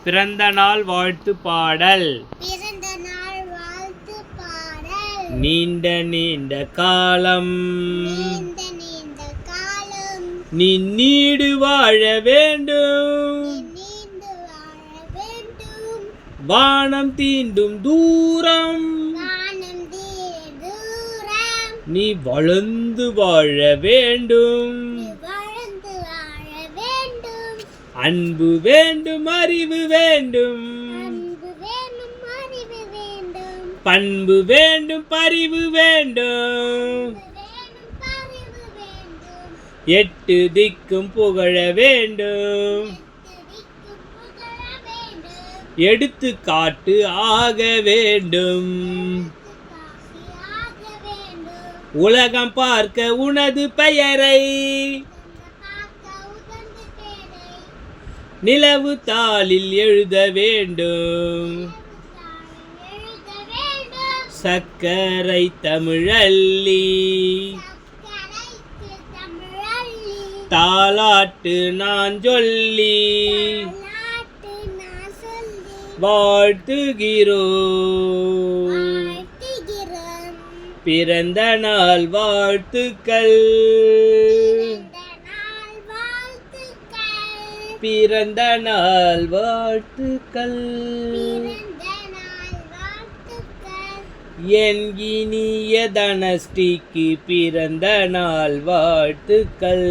பிறந்த நாள் வாழ்த்து பாடல். நீண்ட நீண்ட காலம் நீ நீடு வாழ வேண்டும். வானம் தீண்டும் தூரம் நீ வளர்ந்து வாழ வேண்டும். அன்பு வேண்டும், அறிவு வேண்டும், பண்பு வேண்டும், பரிவு வேண்டும். 8 திக்கும் புகழ வேண்டும். எடுத்துக்காட்டு ஆக வேண்டும். உலகம் பார்க்க உனது பெயரை நிலவு தாளில் எழுத வேண்டும். சக்கரை தமிழல்லி தாலாட்டு நான் சொல்லி வாழ்த்துகிறோம். பிறந்த நாள் வாழ்த்துக்கள். பிறந்த நாள் வாழ்த்துக்கள். என் இனிய தனஸ்ரீக்கு பிறந்த நாள் வாழ்த்துக்கள்.